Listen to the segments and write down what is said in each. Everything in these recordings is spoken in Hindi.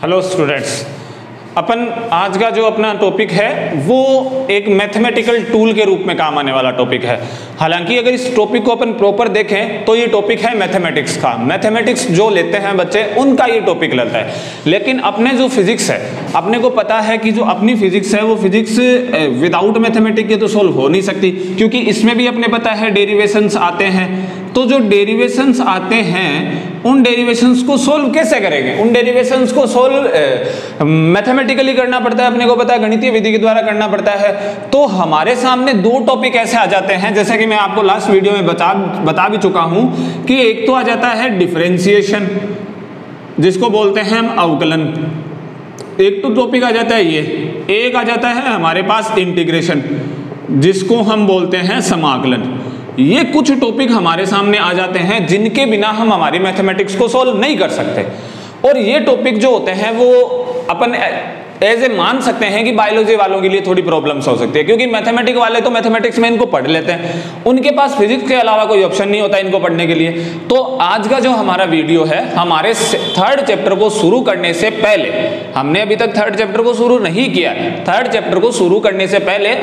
हेलो स्टूडेंट्स, अपन आज का जो अपना टॉपिक है वो एक मैथमेटिकल टूल के रूप में काम आने वाला टॉपिक है। हालांकि अगर इस टॉपिक को अपन प्रॉपर देखें तो ये टॉपिक है मैथमेटिक्स का। मैथमेटिक्स जो लेते हैं बच्चे उनका ये टॉपिक लेता है। लेकिन अपने जो फिजिक्स है, अपने को पता है कि जो अपनी फिजिक्स है वो फिजिक्स विदाउट मैथमेटिक्स के तो सोल्व हो नहीं सकती, क्योंकि इसमें भी अपने पता है डेरिवेशंस आते हैं। तो जो डेरिवेशंस आते हैं उन डेरिवेशंस को सोल्व कैसे करेंगे? उन डेरिवेशंस को सोल्व मैथमेटिकली करना पड़ता है, अपने को पता है गणितीय विधि के द्वारा करना पड़ता है। तो हमारे सामने दो टॉपिक ऐसे आ जाते हैं, जैसे कि मैं आपको लास्ट वीडियो में बता भी चुका हूं कि एक तो आ जाता है डिफरेंशिएशन, जिसको बोलते हैं हम अवकलन। एक तो टॉपिक आ जाता है ये, एक आ जाता है हमारे पास इंटीग्रेशन, जिसको हम बोलते हैं समाकलन। ये कुछ टॉपिक हमारे सामने आ जाते हैं जिनके बिना हम हमारी मैथमेटिक्स को सॉल्व नहीं कर सकते। और ये टॉपिक जो होते हैं वो अपन ऐसे मान सकते हैं कि बायोलॉजी वालों के लिए थोड़ी प्रॉब्लम्स हो सकती है, क्योंकि मैथमेटिक्स वाले तो मैथमेटिक्स में इनको पढ़ लेते हैं, उनके पास फिजिक्स के अलावा कोई ऑप्शन नहीं होता इनको पढ़ने के लिए। तो आज का जो हमारा वीडियो है, हमारे थर्ड चैप्टर को शुरू करने से पहले, हमने अभी तक थर्ड चैप्टर को शुरू नहीं किया है। थर्ड चैप्टर को शुरू करने से पहले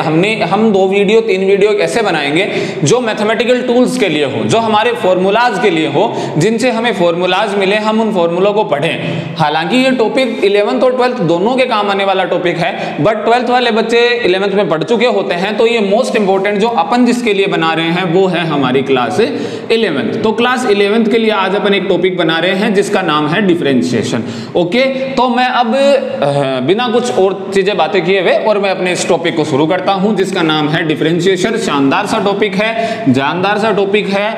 हम 2 वीडियो 3 वीडियो ऐसे बनाएंगे जो मैथमेटिकल टूल्स के लिए हो, जो हमारे फॉर्मूलाज के लिए हो, जिनसे हमें फॉर्मूलाज मिले, हम उन फॉर्मूलों को पढ़ें। हालांकि ये टॉपिक 11th और 12th दोनों के काम आने वाला टॉपिक है, बट 12th वाले बच्चे 11th में पढ़ चुके होते हैं, तो ये मोस्ट इंपोर्टेंट जो अपन जिसके लिए बना रहे हैं वो है हमारी क्लास 11th। तो क्लास 11th के लिए आज अपन एक टॉपिक बना रहे हैं जिसका नाम है डिफरेंशिएशन। ओके, तो मैं अब बिना कुछ और चीजें बातें किए हुए और मैं अपने इस टॉपिक को शुरू करता हूं, जिसका नाम है डिफरेंशिएशन। शानदार सा टॉपिक है, जानदार सा टॉपिक है,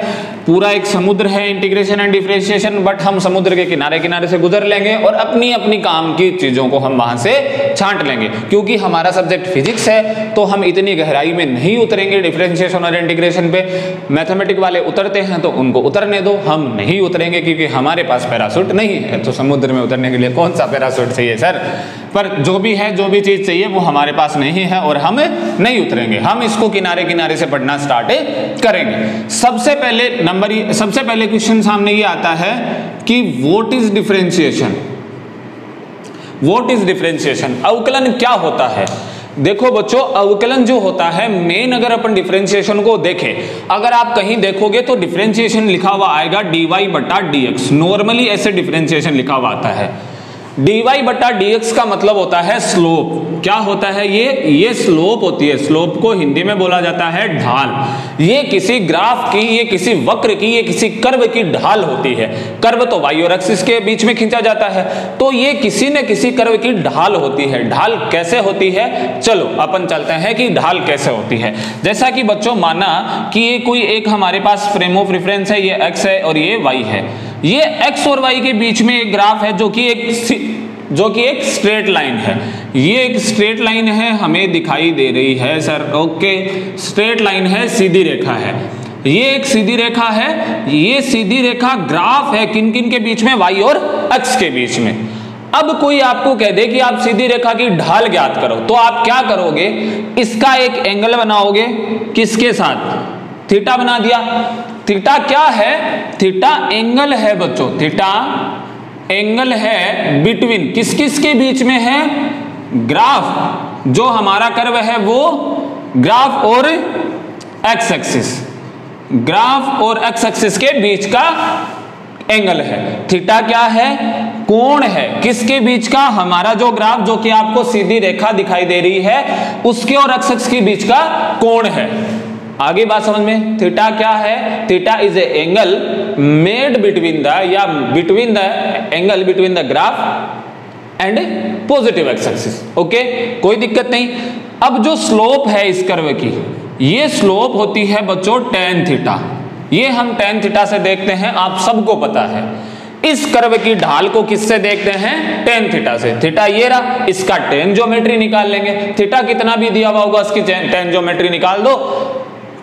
पूरा एक समुद्र है इंटीग्रेशन एंड डिफरेंशिएशन, बट हम समुद्र के किनारे किनारे से गुजर लेंगे और अपनी अपनी काम की चीजों को हम वहां से छांट लेंगे। क्योंकि हमारा सब्जेक्ट फिजिक्स है तो हम इतनी गहराई में नहीं उतरेंगे डिफरेंशिएशन और इंटीग्रेशन पे। मैथमेटिक्स वाले उतरते हैं तो उनको उतरने दो, हम नहीं उतरेंगे क्योंकि हमारे पास पैराशूट नहीं है। तो समुद्र में उतरने के लिए कौन सा पैराशूट चाहिए सर? पर जो भी है, जो भी चीज चाहिए वो हमारे पास नहीं है और हम नहीं उतरेंगे, हम इसको किनारे किनारे से पढ़ना स्टार्ट करेंगे। सबसे पहले क्वेश्चन सामने ये आता है कि what is differentiation? What is differentiation? अवकलन क्या होता है? देखो बच्चों, अवकलन जो होता है मेन, अगर अपन डिफरेंशिएशन को देखें, अगर आप कहीं देखोगे तो डिफरेंशिएशन लिखा हुआ आएगा dy/dx। नॉर्मली ऐसे डिफरेंशिएशन लिखा हुआ आता है। dy/dx का मतलब होता है स्लोप। क्या होता है ये स्लोप होती है। स्लोप को हिंदी में बोला जाता है ढाल। ये किसी ग्राफ की, ये किसी वक्र की, ये किसी कर्व की ढाल होती है। कर्व तो वाई और एक्सिस के बीच में खींचा जाता है, तो ये किसी न किसी कर्व की ढाल होती है। ढाल कैसे होती है, चलो अपन चलते हैं कि ढाल कैसे होती है। जैसा कि बच्चों माना कि ये कोई एक हमारे पास फ्रेम ऑफ रेफरेंस है, ये x है और ये y है। ये x और y के बीच में एक ग्राफ है जो कि एक स्ट्रेट लाइन है। ये एक स्ट्रेट लाइन है, हमें दिखाई दे रही है सर। ओके, स्ट्रेट लाइन है, सीधी रेखा है। ये एक सीधी रेखा है। ये सीधी रेखा ग्राफ है किन किन के बीच में? y और x के बीच में। अब कोई आपको कह दे कि आप सीधी रेखा की ढाल ज्ञात करो, तो आप क्या करोगे? इसका एक एंगल बनाओगे, किसके साथ? थीटा बना दिया। थीटा क्या है? थीटा एंगल है बच्चों। थीटा एंगल है बिटवीन किस किस के बीच में है? ग्राफ, जो हमारा कर्व है वो ग्राफ और एक्स एक्सिस, ग्राफ और एक्स एक्सिस के बीच का एंगल है। थीटा क्या है? कोण है। किसके बीच का? हमारा जो ग्राफ, जो कि आपको सीधी रेखा दिखाई दे रही है, उसके और एक्स एक्सिस के बीच का कोण है। आगे बात समझ में? थीटा क्या है? Theta is a angle made between the, या between the angle between the graph and positive x axis. Okay, कोई दिक्कत नहीं। अब जो स्लोप है इस कर्व की, ये स्लोप होती है बच्चों tan थीटा। ये हम tan थीटा से देखते हैं, आप सबको पता है। इस कर्व की ढाल को किससे देखते हैं? tan थीटा से। थीटा ये रहा, इसका tan ज्योमेट्री निकाल लेंगे। थीटा कितना भी दिया हुआ होगा, इसकी tan ज्योमेट्री निकाल दो,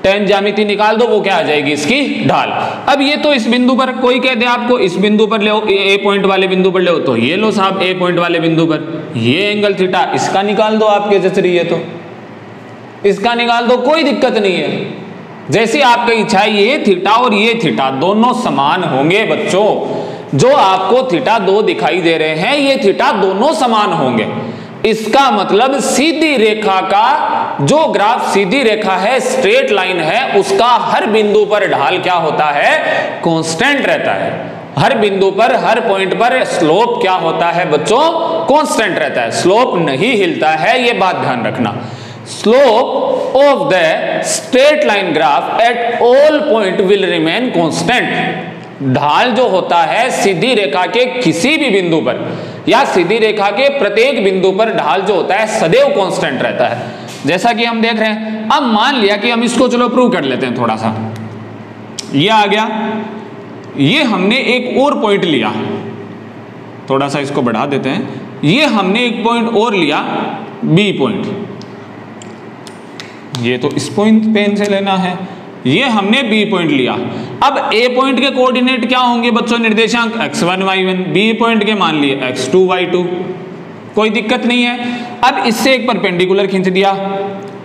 tan ज्यामिति निकाल दो, वो क्या आ जाएगी? इसकी ढाल। अब ये तो इस बिंदु पर, कोई कह दे आपको इस बिंदु पर ले, ए पॉइंट वाले बिंदु पर ले, तो ये लो साहब ए पॉइंट वाले बिंदु पर ये एंगल थीटा, इसका निकाल दो, आपके जच रही है तो इसका निकाल दो, कोई दिक्कत नहीं है। जैसी आपकी इच्छा है, ये थीटा और ये थीटा दोनों समान होंगे बच्चों। जो आपको थीटा 2 दिखाई दे रहे हैं, ये थीटा दोनों समान होंगे। इसका मतलब सीधी रेखा का जो ग्राफ, सीधी रेखा है, स्ट्रेट लाइन है, उसका हर बिंदु पर ढाल क्या होता है? कांस्टेंट रहता है। हर बिंदु पर, हर पॉइंट पर स्लोप क्या होता है बच्चों? कांस्टेंट रहता है, स्लोप नहीं हिलता है, ये बात ध्यान रखना। Slope of the straight line graph at all point will remain constant. ढाल जो होता है सीधी रेखा के किसी भी बिंदु पर या सीधी रेखा के प्रत्येक बिंदु पर ढाल जो होता है सदैव कांस्टेंट रहता है, जैसा कि हम देख रहे हैं। अब मान लिया कि हम इसको चलो प्रूव कर लेते हैं थोड़ा सा। ये आ गया, ये हमने एक और पॉइंट लिया, थोड़ा सा इसको बढ़ा देते हैं। ये हमने एक पॉइंट और लिया, बी पॉइंट। ये तो इस पॉइंट पेन से लेना है, ये हमने बी पॉइंट लिया। अब ए पॉइंट के कोऑर्डिनेट क्या होंगे बच्चों? निर्देशांक x1 y1। बी पॉइंट के मान लिए x2 y2, कोई दिक्कत नहीं है। अब इससे एक परपेंडिकुलर खींच दिया,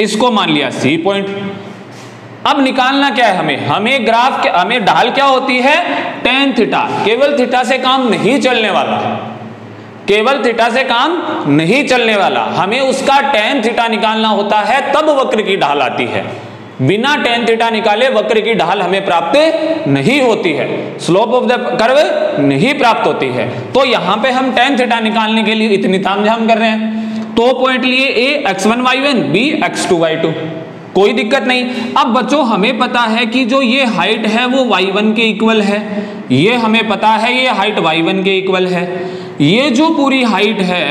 इसको मान लिया सी पॉइंट। अब निकालना क्या है हमें? हमें ग्राफ के, हमें ढाल क्या होती है? tan theta. केवल थीटा से काम नहीं चलने वाला, केवल थीटा से काम नहीं चलने वाला, हमें उसका tan थीटा निकालना होता है, तब वक्र की ढाल आती है। बिना tan थीटा निकाले वक्र की ढाल हमें प्राप्त नहीं होती है, स्लोप ऑफ द कर्व नहीं प्राप्त होती है। तो यहां पे हम tan थीटा निकालने के लिए इतनी तामझाम कर रहे हैं। तो पॉइंट लिए a x1 y1, b x2 y2, कोई दिक्कत नहीं। अब बच्चों हमें पता है कि जो ये हाइट है वो y1 के इक्वल है, ये हमें पता है ये हाइट y1 के इक्वल है, ये जो पूरी हाइट है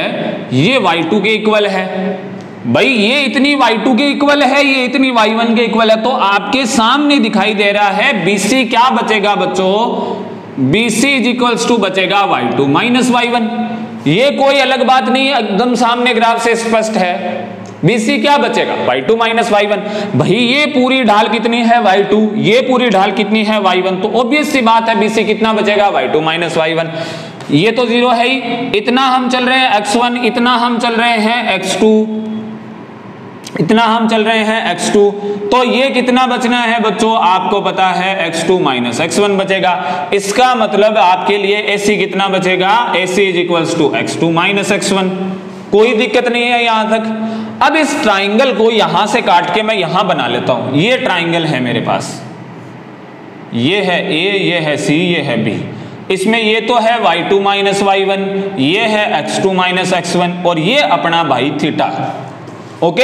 ये y2 के इक्वल है। भाई ये इतनी y2 के इक्वल है, ये इतनी y1 के इक्वल है, तो आपके सामने दिखाई दे रहा है BC क्या बचेगा बच्चों? BC इज इक्वल्स टू बचेगा y2 माइनस y1। ये कोई अलग बात नहीं है, एकदम सामने ग्राफ से स्पष्ट है। BC क्या बचेगा? y2 minus y1। भाई ये पूरी ढाल कितनी है? y2। ये पूरी ढाल कितनी है? y1। तो ऑब्वियस सी बात है BC कितना बचेगा? y2 minus y1। ये तो जीरो है ही। इतना हम चल रहे हैं x1, इतना हम चल रहे हैं x2, इतना हम चल रहे हैं x2, तो ये कितना बचना है बच्चों? आपको पता है x2 माइनस x1 बचेगा। इसका मतलब आपके लिए AC कितना बचेगा? AC is equals to x2 minus x1। कोई दिक्कत नहीं है यहां तक। अब इस ट्राइंगल को यहां से काट के मैं यहां बना लेता हूं। ये ट्राइंगल है मेरे पास, ये है A, ये है C, ये है B। इसमें ये तो है y2 माइनस y1, ये है x2 माइनस x1, और ये अपना भाई थीटा। ओके,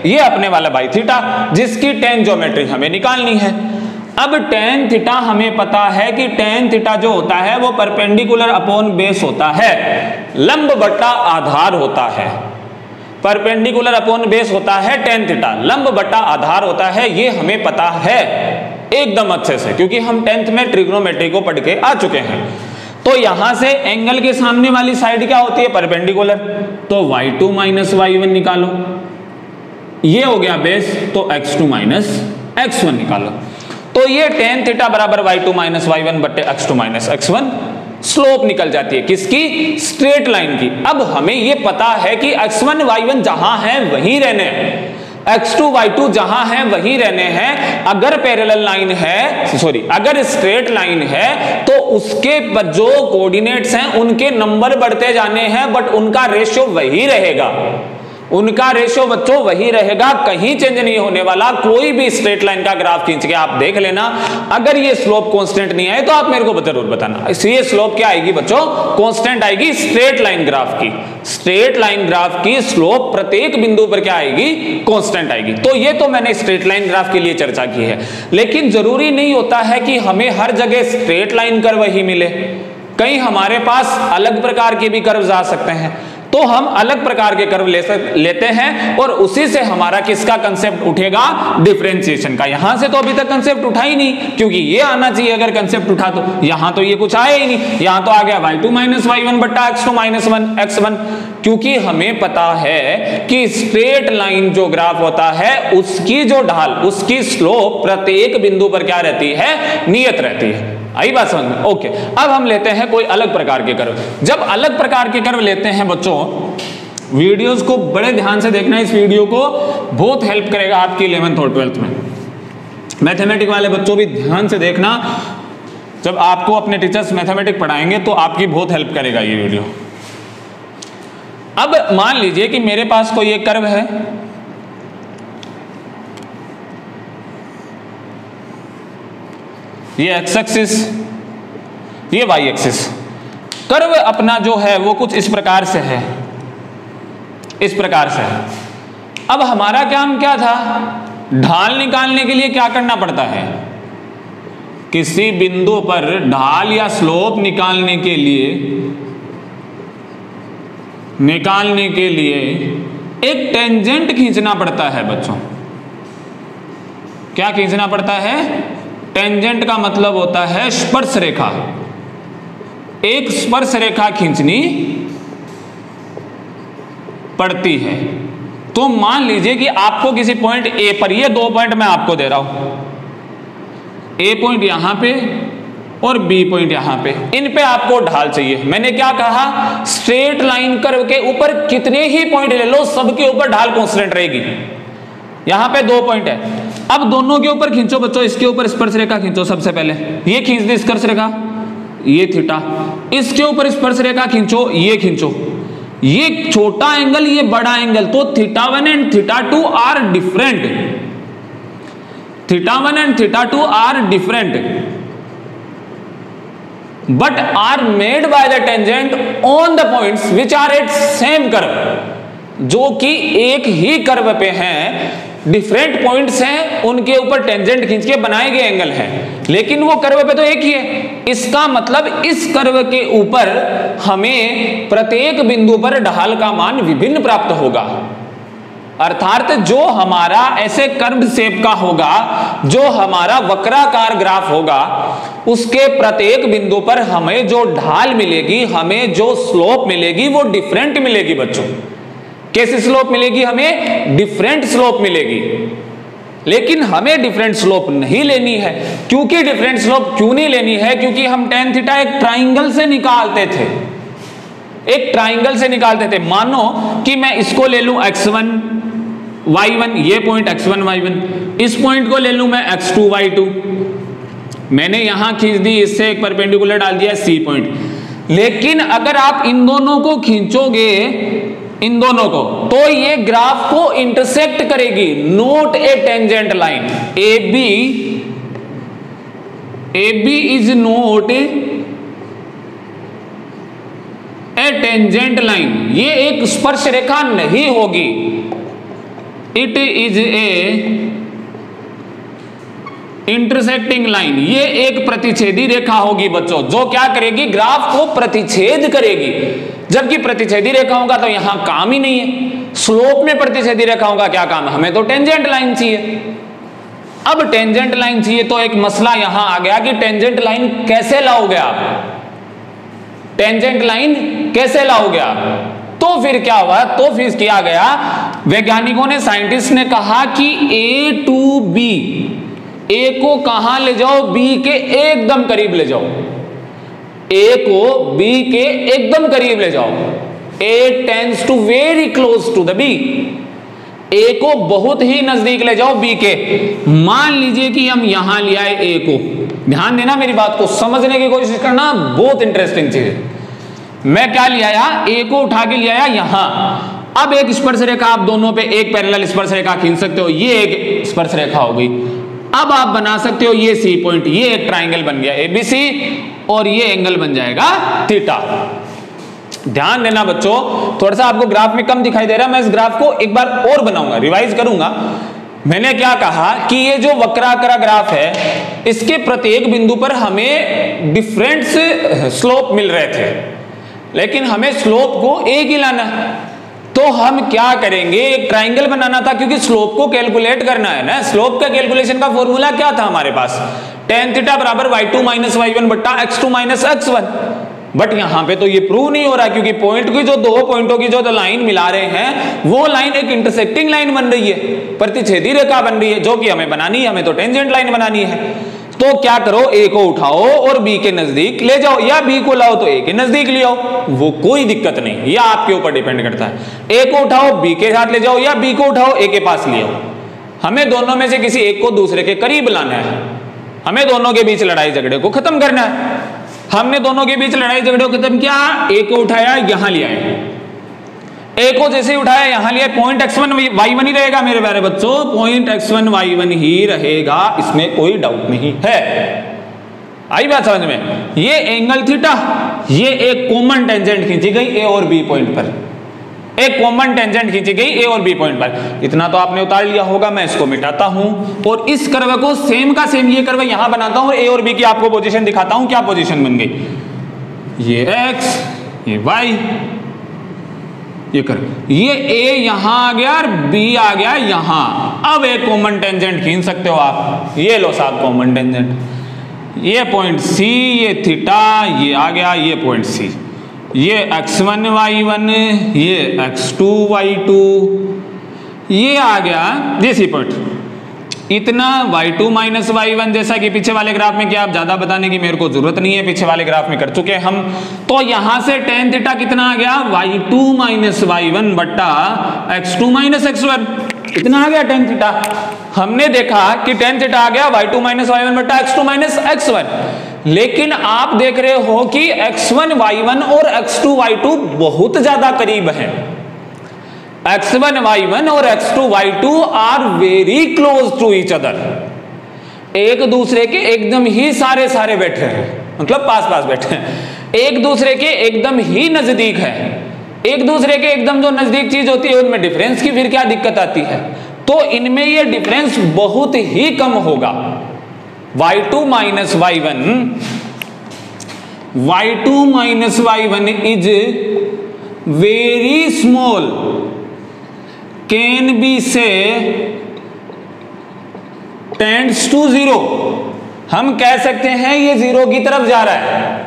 ये अपने वाला भाई थीटा, जिसकी tan ज्योमेट्री हमें निकालनी है। अब tan थीटा हमें पता है कि tan थीटा जो होता है वो परपेंडिकुलर अपॉन बेस होता है, लंब बट्टा आधार होता है। परपेंडिकुलर अपॉन बेस होता है tan थीटा, लंब बट्टा आधार होता है, ये हमें पता है एकदम अच्छे से, क्योंकि हम 10th में ट्रिग्नोमेट्री को पढ़ के आ चुके हैं। तो यहां से एंगल के सामने वाली साइड क्या होती है? परपेंडिकुलर। तो y2 माइनस y1 निकालो, ये हो गया बेस, तो x2 माइनस x1 निकालो। तो ये tan थीटा बराबर y2 माइनस y1 बट्टे x2 माइनस x1 स्लोप निकल जाती है किसकी? स्ट्रेट लाइन की। अब हमें ये पता है कि x1 y1 जहां है वहीं रहने हैं, x2 y2 जहां है वहीं रहने हैं। अगर पैरेलल लाइन है, सॉरी, अगर स्ट्रेट लाइन है तो उसके जो कोऑर्डिनेट्स हैं उनके नंबर बढ़ते जाने हैं, बट उनका रेशियो वही रहेगा। उनका रेशियो बच्चों वही रहेगा, कहीं चेंज नहीं होने वाला। कोई भी स्ट्रेट लाइन का ग्राफ खींच के आप देख लेना, अगर ये स्लोप कांस्टेंट नहीं आए तो आप मेरे को जरूर बताना। इसलिए स्लोप क्या आएगी बच्चों? कांस्टेंट आएगी स्ट्रेट लाइन ग्राफ की। स्ट्रेट लाइन ग्राफ की स्लोप प्रत्येक बिंदु पर क्या आएगी? कांस्टेंट आएगी। तो ये तो मैंने स्ट्रेट लाइन ग्राफ के लिए चर्चा की है, लेकिन जरूरी नहीं होता है कि हमें हर जगह स्ट्रेट लाइन कर्व ही मिले। कहीं हमारे पास अलग प्रकार के भी कर्व्स आ सकते हैं, तो हम अलग प्रकार के कर्व लेते हैं, और उसी से हमारा किसका कंसेप्ट उठेगा? डिफरेंशिएशन का। यहां से तो अभी तक कंसेप्ट उठा ही नहीं, क्योंकि ये आना चाहिए अगर कंसेप्ट उठा तो। यहां तो ये कुछ आया ही नहीं, यहां तो आ गया y2 माइनस y1 बट्टा x2 माइनस x1, क्योंकि हमें पता है कि स्ट्रेट लाइन जो ग्राफ होता है उसकी जो ढाल, उसकी स्लोप प्रत्येक बिंदु पर क्या रहती है? नियत रहती है। आई बात समझ में? ओके, अब हम लेते हैं कोई अलग प्रकार के कर्व। जब अलग प्रकार के कर्व लेते हैं बच्चों, वीडियोस को बड़े ध्यान से देखना, इस वीडियो को बहुत हेल्प करेगा आपकी 11th और 12th में। मैथमेटिक वाले बच्चों भी ध्यान से देखना, जब आपको अपने टीचर्स मैथमेटिक पढ़ाएंगे तो आपकी बहुत हेल्प करेगा ये वीडियो। अब मान लीजिए कि मेरे पास कोई एक कर्व है, ये एक्स एक्सिस, ये वाई एक्सिस। कर्व अपना जो है वो कुछ इस प्रकार से है, इस प्रकार से है। अब हमारा काम क्या था, ढाल निकालने के लिए क्या करना पड़ता है, किसी बिंदु पर ढाल या स्लोप निकालने के लिए एक टेंजेंट खींचना पड़ता है बच्चों। क्या खींचना पड़ता है, टेंजेंट का मतलब होता है स्पर्श रेखा। एक स्पर्श रेखा खींचनी पड़ती है। तो मान लीजिए कि आपको किसी पॉइंट ए पर, ये 2 पॉइंट मैं आपको दे रहा हूं, ए पॉइंट यहां पे और बी पॉइंट यहां पे, इन पे आपको ढाल चाहिए। मैंने क्या कहा, स्ट्रेट लाइन कर्व के ऊपर कितने ही पॉइंट ले लो, सबके ऊपर ढाल कांस्टेंट रहेगी। यहां पे 2 पॉइंट है, अब दोनों के ऊपर खींचो बच्चों, इसके ऊपर स्पर्श रेखा खींचो। सबसे पहले ये खींच दी स्पर्श रेखा, ये थीटा, इसके ऊपर स्पर्श रेखा खींचो, ये खींचो, ये छोटा एंगल, ये बड़ा एंगल, तो θ1 and θ2 are different, θ1 and θ2 are different but are made by the tangent on the points which are at same curve, जो कि एक ही कर्व पे हैं, डिफरेंट पॉइंट्स हैं, उनके ऊपर टेंजेंट खींच के बनाए गए एंगल हैं, लेकिन वो कर्व पे तो एक ही है। इसका मतलब इस कर्व के ऊपर हमें प्रत्येक बिंदु पर ढाल का मान विभिन्न प्राप्त होगा। अर्थात जो हमारा ऐसे कर्व शेप का होगा, जो हमारा वक्राकार ग्राफ होगा, उसके प्रत्येक बिंदु पर हमें जो ढाल मिलेगी, हमें जो स्लोप मिलेगी, वो डिफरेंट मिलेगी बच्चों। कैसी स्लोप मिलेगी, हमें डिफरेंट स्लोप मिलेगी। लेकिन हमें डिफरेंट स्लोप नहीं लेनी है। क्योंकि डिफरेंट स्लोप क्यों नहीं लेनी है, क्योंकि हम tan थीटा एक ट्राइंगल से निकालते थे, एक ट्राइंगल से निकालते थे। मानो कि मैं इसको ले लूं x1 y1, ये पॉइंट x1 y1, इस पॉइंट को ले लूं मैं x2 y2, मैंने यहां खींच दी, इससे एक परपेंडिकुलर डाल दिया C पॉइंट। लेकिन अगर आप इन दोनों को खींचोगे, इन दोनों को, तो ये ग्राफ को इंटरसेक्ट करेगी। Note A tangent line, AB is note A tangent line, ये एक स्पर्श रेखा नहीं होगी। It is a intersecting line, ये एक प्रतिच्छेदी रेखा होगी बच्चों, जो क्या करेगी, ग्राफ को प्रतिच्छेद करेगी। जबकि प्रतिच्छेदी रेखाओं का तो यहां काम ही नहीं है। स्लोप में प्रतिच्छेदी रेखाओं का क्या काम है, हमें तो टेंजेंट लाइन चाहिए। अब टेंजेंट लाइन चाहिए तो एक मसला यहां आ गया कि टेंजेंट लाइन कैसे लाओगे आप, टेंजेंट लाइन कैसे लाओगे आप। तो फिर क्या हुआ, तो फिर किया गया, वैज्ञानिकों ने, साइंटिस्ट ने कहा कि A to B, ए को कहां ले जाओ, बी के एकदम करीब ले जाओ, ए को बी के एकदम करीब ले जाओ। A tends to very close to the B, A को बहुत ही नजदीक ले जाओ बी के। मान लीजिए कि हम यहां ले आए ए को, ध्यान देना मेरी बात को समझने की कोशिश करना, बहुत इंटरेस्टिंग चीज है। मैं क्या ले आया, ए को उठा के ले आया यहां। अब एक स्पर्श रेखा, आप दोनों पे एक पैरेलल स्पर्श रेखा खींच सकते हो, ये एक स्पर्श रेखा हो गई। अब आप बना सकते हो ये सी पॉइंट, ये एक ट्राइंगल बन गया ABC, और ये एंगल बन जाएगा थीटा। ध्यान देना बच्चों, थोड़ा सा आपको ग्राफ में कम दिखाई दे रहा है, मैं इस ग्राफ को एक बार और बनाऊंगा, रिवाइज करूंगा। मैंने क्या कहा कि ये जो वक्राकार ग्राफ है, इसके प्रत्येक बिंदु पर हमें डिफरेंट स्लोप मिल रहे थे, लेकिन हमें स्लोप को एक ही लाना। तो हम क्या करेंगे, एक ट्राइंगल बनाना था, क्योंकि स्लोप को कैलकुलेट करना है ना। स्लोप का कैलकुलेशन का फॉर्मूला क्या था हमारे पास, tan थीटा बराबर y2 माइनस y1 बट्टा x2 माइनस x1। बट यहां पे तो ये प्रूव नहीं हो रहा, क्योंकि पॉइंट की जो दो पॉइंटों की जो लाइन मिला रहे हैं, वो लाइन एक इंटरसेक्टिंग लाइन बन रही है, प्रतिच्छेदी रेखा बन रही है, जो कि हमें बनानी है, हमें तो टेंजेंट लाइन बनानी है। तो क्या करो, ए को उठाओ और बी के नजदीक ले जाओ, या बी को लाओ तो ए के नजदीक ले आओ, वो कोई दिक्कत नहीं, यह आपके ऊपर डिपेंड करता है। ए को उठाओ बी के साथ ले जाओ, या बी को उठाओ ए के पास ले आओ, हमें दोनों में से किसी एक को दूसरे के करीब लाना है, हमें दोनों के बीच लड़ाई झगड़े को खत्म करना है। हमने दोनों के बीच लड़ाई झगड़े को खत्म किया, ए को उठाया यहां लिया है, ए को जैसे ही उठाया यहां लिया, पॉइंट x1 y1 ही रहेगा मेरे प्यारे बच्चों, पॉइंट x1 y1 ही रहेगा, इसमें कोई डाउट नहीं है। आई बात समझ में? ये एंगल थीटा, ये एक कॉमन टेंजेंट खींची गई ए और बी पॉइंट पर, एक कॉमन टेंजेंट खींची गई ए और बी पॉइंट पर। इतना तो आपने उतार लिया होगा, मैं इसको मिटाता हूं और इस कर्व को सेम का सेम ये कर्व यहां बनाता हूं और ए और बी की आपको पोजीशन दिखाता हूं। क्या पोजीशन बन गई? ये x, ये y, ये कर्व, ये a यहां आ गया और b आ गया यहां। अब एक कॉमन टेंजेंट खींच सकते हो आप, ये लो साहब कॉमन टेंजेंट, ये पॉइंट c, ये थीटा, ये आ गया ये पॉइंट c, ये x1 y1, ये x2 y2, ये आ गया दिस पॉइंट। इतना y2 माइनस y1, जैसा कि पीछे वाले ग्राफ में किया, आप ज्यादा बताने की मेरे को जरूरत नहीं है, पीछे वाले ग्राफ में कर चुके हैं हम। तो यहां से tan थीटा कितना आ गया? y2 माइनस y1 बट्टा x2 माइनस x1, इतना आ गया tan थीटा। हमने देखा कि tan थीटा आ गया y2 माइनस y1 बट्टा x2 माइनस x1, लेकिन आप देख रहे हो कि x1 y1 और x2 y2 बहुत ज्यादा करीब हैं। x1 y1 और x2 y2 are very close to each other, एक दूसरे के एकदम ही सारे बैठे हैं, मतलब पास बैठे हैं, एक दूसरे के एकदम ही नजदीक है। एक दूसरे के एकदम जो नजदीक चीज होती है उनमें डिफरेंस की फिर क्या दिक्कत आती है? तो इनमें ये डिफरेंस बहुत ही कम होगा। y2 minus y1, y2 minus y1 is very small, can be से टेंड्स टू 0। हम कह सकते हैं ये 0 की तरफ जा रहा है,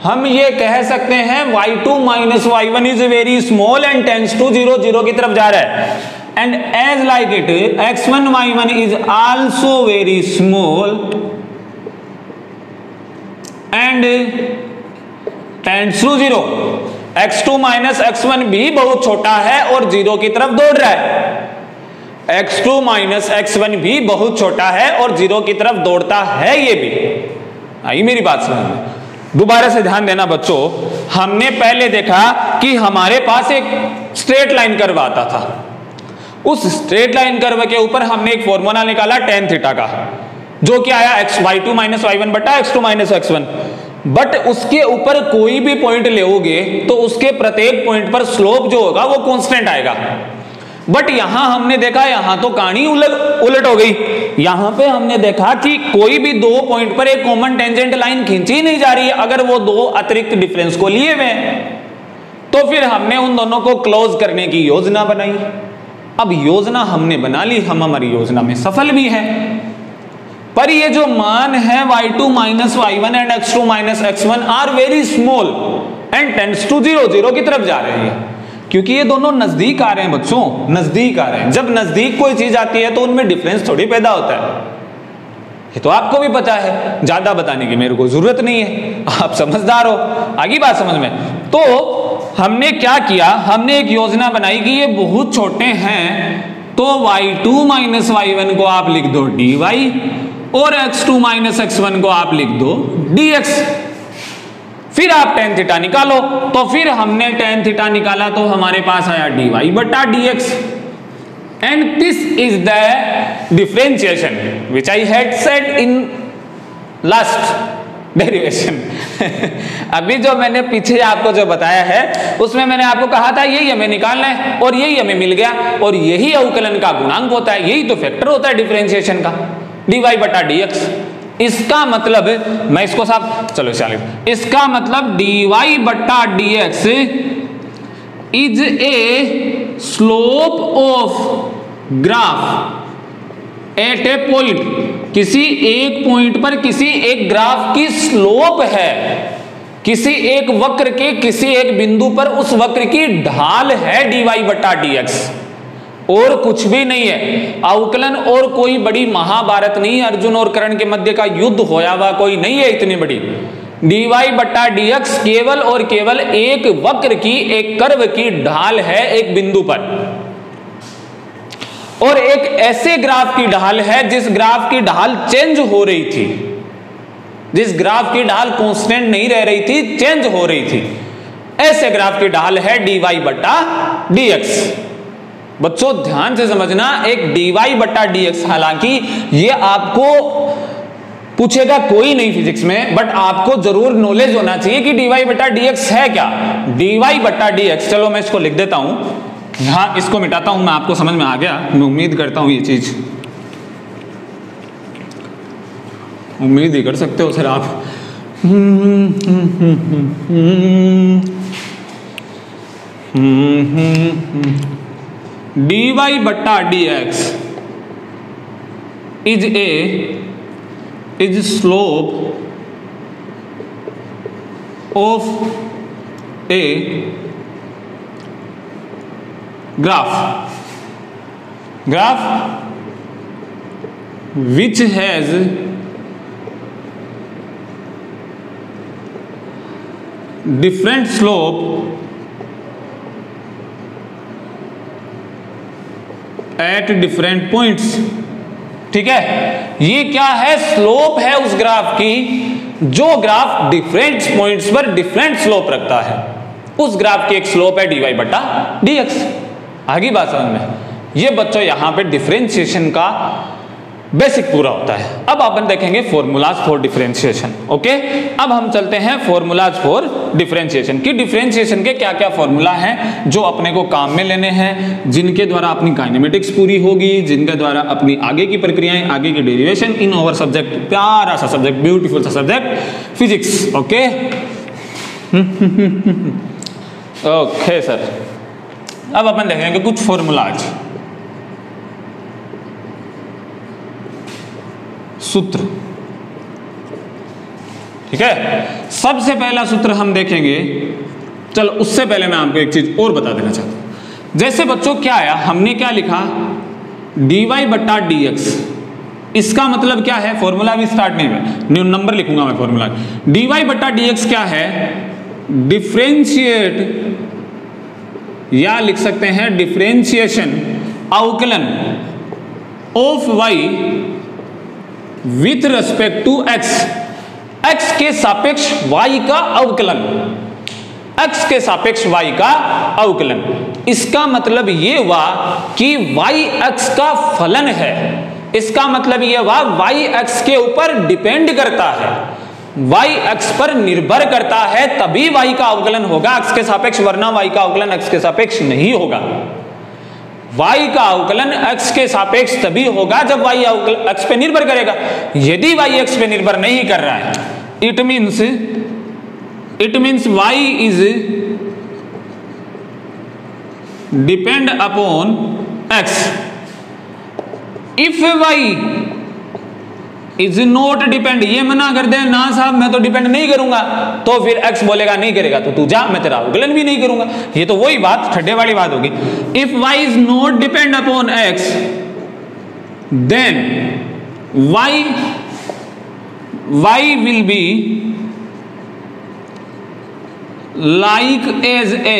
हम ये कह सकते हैं y2 minus y1 is very small and tends to 0, 0 की तरफ जा रहा है। And as like it, x1 y1 is also very small and tends to 0. x2 minus x1 भी बहुत छोटा है और 0 की तरफ दौड़ रहा है। x2 माइनस x1 भी बहुत छोटा है और 0 की तरफ दौड़ता है। ये भी आई मेरी बात समझ में? दोबारा से ध्यान देना बच्चों, हमने पहले देखा कि हमारे पास एक स्ट्रेट लाइन कर्व आता था, उस स्ट्रेट लाइन कर्व के ऊपर हमने एक फॉर्मूला निकाला tan थीटा का, जो कि आया y2 माइनस y1 बटा x2 माइनस x1। बट उसके ऊपर कोई भी पॉइंट लेओगे तो उसके प्रत्येक पॉइंट पर स्लोप जो होगा वो कांस्टेंट आएगा। बट यहां हमने देखा, यहां तो कहानी उलट हो गई। यहां पे हमने देखा कि कोई भी दो पॉइंट पर एक कॉमन टेंजेंट लाइन खींची नहीं जा रही है अगर वो दो अतिरिक्त डिफरेंस को लिए हुए। तो फिर हमने उन दोनों को क्लोज करने की योजना बनाई। अब योजना हमने बना ली, हम हमारी योजना में सफल भी हैं, पर ये जो मान है y2 minus y1 and x2 minus x1 are very small and tends to 0, 0 की तरफ जा रहे हैं, क्योंकि ये दोनों नजदीक आ रहे हैं बच्चों, नजदीक आ रहे हैं। जब नजदीक कोई चीज आती है तो उनमें डिफरेंस थोड़ी पैदा होता है, ये तो आपको भी पता है, ज्यादा बताने की मेरे को जरूरत नहीं है, आप समझदार हो। आगे बात समझ में? तो हमने क्या किया, हमने एक योजना बनाई कि ये बहुत छोटे हैं, तो y2 माइनस y1 को आप लिख दो dy और x2 माइनस x1 को आप लिख दो dx। फिर आप tan थीटा निकालो, तो फिर हमने tan थीटा निकाला तो हमारे पास आया dy बटा dx। And this is the differentiation which I had said in last derivation. अभी जो मैंने पीछे आपको जो बताया है उसमें मैंने आपको कहा था यही हमें निकालना है और यही हमें मिल गया, और यही अवकलन का गुणांक होता है, यही तो फैक्टर होता है डिफरेंशिएशन का, dy बटा dx। इसका मतलब, मैं इसको साफ, चलो चलिए, इसका मतलब dy बटा dx is a slope of graph at A point, किसी एक पॉइंट पर किसी एक ग्राफ की स्लोप है, किसी एक वक्र के किसी एक बिंदु पर उस वक्र की ढाल है dy बटा dx, और कुछ भी नहीं है। अवकलन और कोई बड़ी महाभारत नहीं, अर्जुन और कर्ण के मध्य का युद्ध होया हुआ कोई नहीं है इतनी बड़ी। dy बटा dx केवल और केवल एक वक्र की, एक कर्व की ढाल है एक बिंदु पर। और एक ऐसे ग्राफ की ढाल है जिस ग्राफ की ढाल चेंज हो रही थी, जिस ग्राफ की ढाल कांस्टेंट नहीं रह रही थी, चेंज हो रही थी, ऐसे ग्राफ की ढाल है dy बटा dx। बच्चों ध्यान से समझना, एक dy बटा dx, हालांकि ये आपको पूछेगा कोई नहीं फिजिक्स में, बट आपको जरूर नॉलेज होना चाहिए कि dy बटा dx है क्या। dy बटा dx, चलो मैं इसको लिख देता हूं, यहां इसको मिटाता हूं, मैं आपको समझ में आ गया, मैं उम्मीद करता हूं ये चीज उम्मीद ही कर सकते हो सर आप। dy बट्टा dx is slope of a graph which has different slope at different points। ठीक है, ये क्या है, स्लोप है उस ग्राफ की जो ग्राफ डिफरेंट पॉइंट्स पर डिफरेंट स्लोप रखता है। उस ग्राफ की एक स्लोप है dy बटा dx। आगे बात समझ में, ये बच्चों यहां पे डिफरेंशिएशन का बेसिक पूरा होता है। अब अपन देखेंगे फॉर्मूलाज फॉर डिफरेंशिएशन। ओके, अब हम चलते हैं फॉर्मूलाज फॉर डिफरेंशिएशन की। डिफरेंशिएशन के क्या क्या फॉर्मूला हैं जो अपने को काम में लेने हैं, जिनके द्वारा अपनी काइनेमेटिक्स पूरी होगी, जिनके द्वारा अपनी आगे की प्रक्रियाएं, आगे की डेरिवेशन इन ओवर सब्जेक्ट, प्यारा सा सब्जेक्ट, ब्यूटीफुल सा subject physics. Okay okay sir, अब अपन देखेंगे कुछ फॉर्मूलाज, सूत्र। ठीक है, सबसे पहला सूत्र हम देखेंगे। चलो उससे पहले मैं आपको एक चीज और बता देना चाहता हूं। जैसे बच्चों क्या आया, हमने क्या लिखा, dy बट्टा dx, इसका मतलब क्या है, फॉर्मूला भी स्टार्ट नहीं है, न्यू नंबर लिखूंगा मैं फॉर्मूला। dy बट्टा dx क्या है, डिफरेंशिएट, या लिख सकते हैं डिफरेंशिएशन अवकलन of y with respect to x, x के सापेक्ष y का अवकलन, x के सापेक्ष y का अवकलन। इसका मतलब ये हुआ कि y x का फलन है, इसका मतलब ये हुआ y x के ऊपर डिपेंड करता है, y x पर निर्भर करता है, तभी y का अवकलन होगा x के सापेक्ष, वरना y का अवकलन x के सापेक्ष नहीं होगा। y का अवकलन x के सापेक्ष तभी होगा जब y x पे निर्भर करेगा। यदि y x पे निर्भर नहीं कर रहा है, it means y is depend upon x। If y is not depend, ये मना कर दे, ना साहब मैं तो डिपेंड नहीं करूंगा, तो फिर x बोलेगा नहीं करेगा तो तू जा, मैं तेरा अवकलन भी नहीं करूंगा। ये तो वही बात ठड्डे वाली बात होगी। If y is not depend upon x, then y will be like as a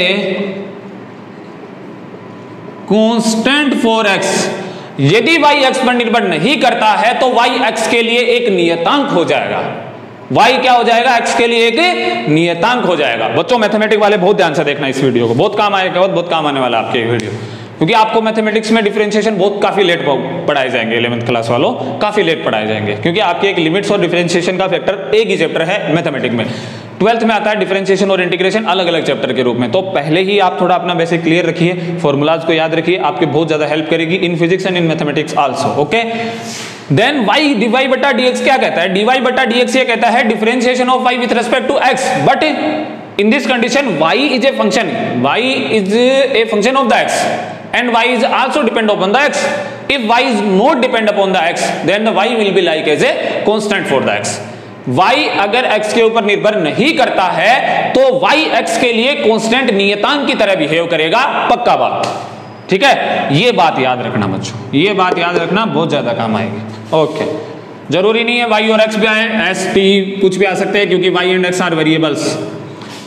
constant for x। यदि y x पर निर्भर नहीं करता है तो y x के लिए एक नियतांक हो जाएगा। y क्या हो जाएगा, x के लिए एक नियतांक हो जाएगा। बच्चों मैथमेटिक्स वाले बहुत ध्यान से देखना इस वीडियो को, बहुत काम आएगा, बहुत काम आने वाला है आपके वीडियो, क्योंकि आपको मैथमेटिक्स में डिफरेंशिएशन बहुत काफी लेट पढ़ाए जाएंगे। 11th क्लास वालों काफी लेट पढ़ाए जाएंगे, क्योंकि आपके एक लिमिट्स और डिफरेंशिएशन का फैक्टर एक ही चैप्टर है मैथमेटिक्स में। 12th में आता है डिफरेंशिएशन और इंटीग्रेशन अलग अलग चैप्टर के रूप में। तो पहले ही आप थोड़ा अपना बेसिक क्लियर रखिए, फॉर्मूलाज को याद रखिए, आपके बहुत ज्यादा हेल्प करेगी in physics and in mathematics also. Okay, then y dy बटा dx क्या कहता है, dy बटा dx ये कहता है differentiation of y with respect to x, but in this condition y is a function, y is a function of the x and y is also depend upon the x. If y is not depend upon the x, then the y will be like as a constant for the x. y अगर x के ऊपर निर्भर नहीं करता है तो y x के लिए कांस्टेंट नियतांक की तरह बिहेव करेगा, पक्का बात। ठीक है, ये बात याद रखना बच्चों, ये बात याद रखना, बहुत ज्यादा काम आएगी। ओके, जरूरी नहीं है y और x भी आए, s t कुछ भी आ सकते हैं, क्योंकि y and x are variables.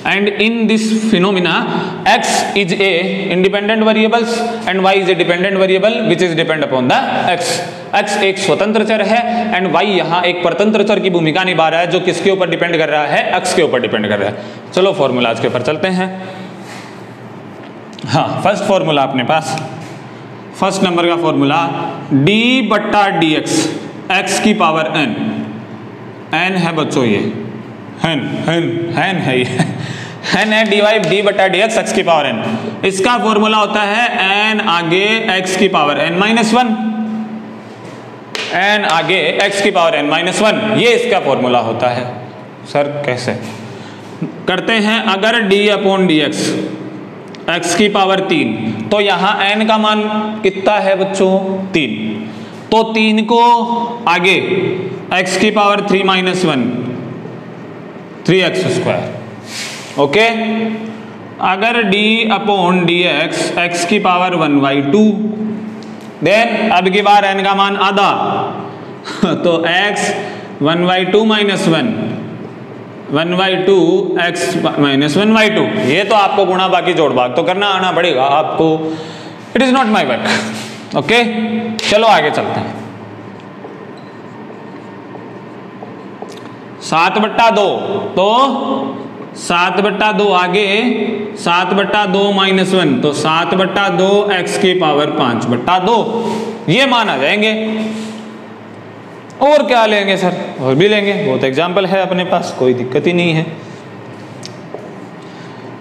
And in this phenomena, x is a independent variables and y is a dependent variable which is depend upon the x. x एक स्वतंत्र चर है and y यहाँ एक परतंत्र चर की भूमिका निभा रहा है जो किसके ऊपर डिपेंड कर रहा है, x के ऊपर डिपेंड कर रहा है। चलो फॉर्मूलाज के ऊपर चलते हैं। हाँ, फर्स्ट फॉर्मूला अपने पास, फर्स्ट नंबर का फॉर्मूला d बट्टा डी एक्स, एक्स की पावर n, n है बच्चों ये n है ये n है डी बटा डी एक्स एक्स की पावर n। इसका फॉर्मूला होता है n आगे x की power n minus one, n आगे x की पावर n माइनस वन, ये इसका फॉर्मूला होता है। सर कैसे करते हैं? अगर d upon d x x की पावर 3, तो यहाँ n का मान कितना है बच्चों? 3, तो 3 को आगे x की power 3 minus one, 3x square. Okay, अगर d upon d x x की पावर 1/2, देन अब की बार n का मान आधा तो x 1/2 माइनस 1, 1/2 x माइनस 1/2। ये तो आपको गुणा बाकी जोड़ भाग तो करना आना पड़ेगा आपको, it is not my work. Okay, चलो आगे चलते हैं। 7/2, तो 7/2 आगे 7/2 माइनस 1, तो 7/2 x की पावर 5/2, ये मान आ जाएंगे। और क्या लेंगे सर? और भी लेंगे, बहुत एग्जाम्पल है अपने पास, कोई दिक्कत ही नहीं है।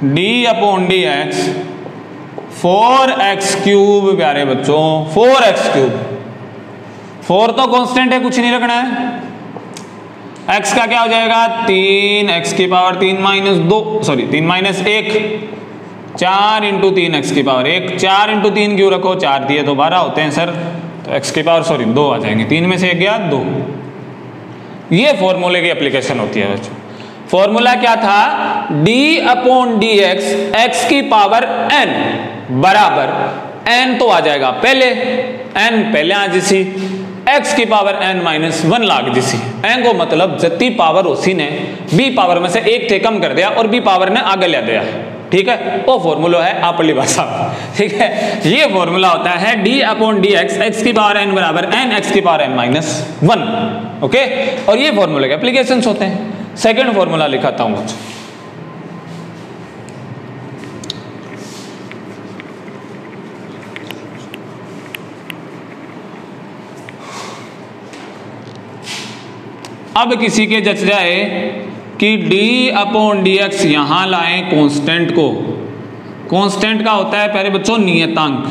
d upon d x 4x cube, प्यारे बच्चों 4x क्यूब, 4 तो कांस्टेंट है, कुछ नहीं रखना है। x का क्या हो जाएगा? 3x की power 3 minus 2, sorry 3 minus 1, 4 into 3x की पावर 1, 4 इंटू 3 क्यों रखो? 4 दिए तो 12 होते हैं सर, तो x की पावर सॉरी 2 आ जाएंगे, 3 में से 1 गया 2। ये फॉर्मूले की एप्लीकेशन होती है बच्चों। फॉर्मूला क्या था? d upon d x x की पावर n बराबर n तो आ जाएगा पहले, n पहले आ जिसी, x की पावर n माइनस 1 लाग जिसी, n को मतलब जितनी पावर उसी ने b पावर में से एक थे कम कर दिया और b पावर ने आगे ले दिया। ठीक है, वो फॉर्मूला है आपली भाषा। ठीक है, ये फॉर्मूला होता है d upon d x x की पावर n बराबर n एक्स की पावर n माइनस 1। ओके, और ये फॉर्मूले के एप्लीकेशन होते हैं। सेकेंड फॉर्मूला लिखाता हूं बच्चों। अब किसी के जच जाए कि d अपॉन डी एक्स यहां लाएं कांस्टेंट को, कांस्टेंट का होता है प्यारे बच्चों नियतांक,